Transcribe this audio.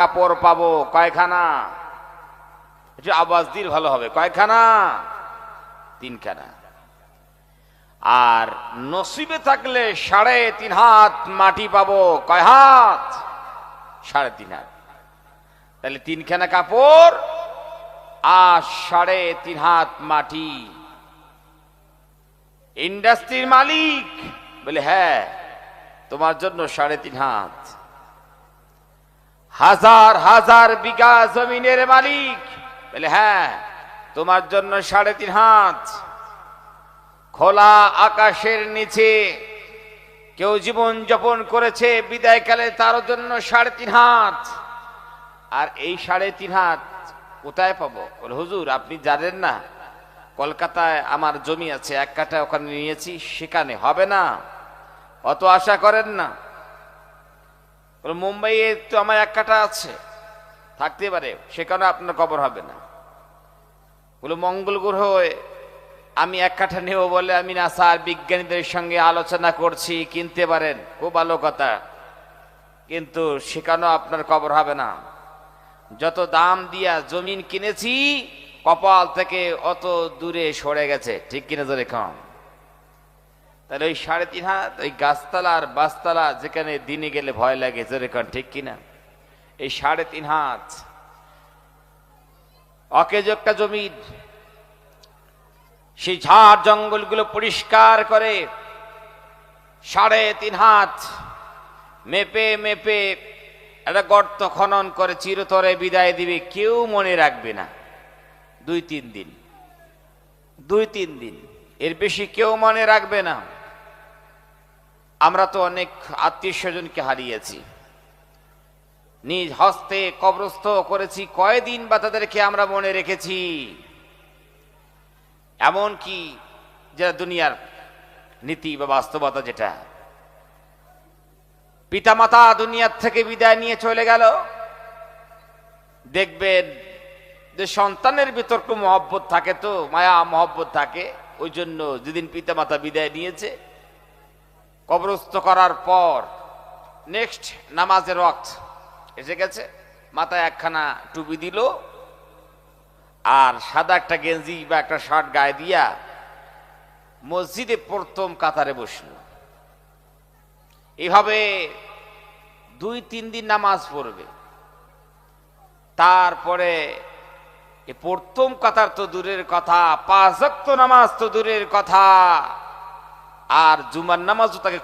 কাপড় পাবো কয়খানা? একটু আওয়াজ দিলে ভালো হবে। কয়খানা? 3খানা। আর নসিবে থাকলে 3.5 হাত মাটি পাবো। কয় হাত? 3.5 হাত। তাহলে 3খানা কাপড় আর 3.5 হাত মাটি। ইন্ডাস্ট্রির মালিক বলে, হ্যাঁ তোমার জন্য 3.5 হাত। হাজার হাজার বিঘা জমিনের মালিক বলে, হ্যাঁ তোমার জন্য 3.5 হাত। খোলা আকাশের নিচে কেউ জীবন যাপন করেছে বিদায়কালে, তার জন্য 3.5 হাত। আর এই 3.5 হাত কোথায় পাবো? বলে, হুজুর আপনি জানেন না কলকাতায় আমার জমি আছে, 1 কাঠা ওখানে নিয়েছি, সেখানে হবে না, অত আশা করেন না। মুম্বাইয়ে তো আমার 1 কাঠা আছে, থাকতে পারে, সেখানে আপনার কবর হবে না। বলে, মঙ্গল গ্রহে আমি 1 কাঠা নেব বলে আমি নাসার বিজ্ঞানীদের সঙ্গে আলোচনা করছি, কিনতে পারেন, খুব ভালো কথা, কিন্তু সেখানেও আপনার কবর হবে না। যত দাম দিয়া জমিন কিনেছি কপাল থেকে অত দূরে সরে গেছে, ঠিক কিনা জোরে কম? তাহলে ওই 3.5 হাত, ওই গাছতলা আর বাসতলা যেখানে দিনে গেলে ভয় লাগে, জোরে কন ঠিক কিনা? এই 3.5 হাত অকেজ একটা জমি, সেই ঝাড় জঙ্গলগুলো পরিষ্কার করে 3.5 হাত মেপে মেপে একটা গর্ত খনন করে চিরতরে বিদায় দিবে, কেউ মনে রাখবে না। 2-3 দিন, 2-3 দিন, এর বেশি কেউ মনে রাখবে না। আমরা তো অনেক আত্মীয় স্বজনকে হারিয়েছি, নিজ হস্তে কবরস্থ করেছি, কয়দিন বা তাদেরকে আমরা মনে রেখেছি। এমন কি যেটা দুনিয়ার নীতি বা বাস্তবতা, যেটা পিতামাতা দুনিয়ার থেকে বিদায় নিয়ে চলে গেল, দেখবেন যে সন্তানের ভিতর একটু মহব্বত থাকে, তো মায়া মহব্বত থাকে, ওই জন্য যেদিন পিতামাতা বিদায় নিয়েছে কবরস্থ করার পর নেক্সট নামাজের ওয়াক্ত এসে গেছে, মাথায় 1খানা টুপি দিল আর সাদা একটা গেঞ্জি বা একটা শার্ট গায়ে দিয়া মসজিদে প্রথম কাতারে বসল। এইভাবে 2-3 দিন নামাজ পড়বে। তারপরে প্রথম কাতার তো দূরের কথা, 5 ওয়াক্ত নামাজ তো দূরের কথা, আর জুমার নামাজও তাকে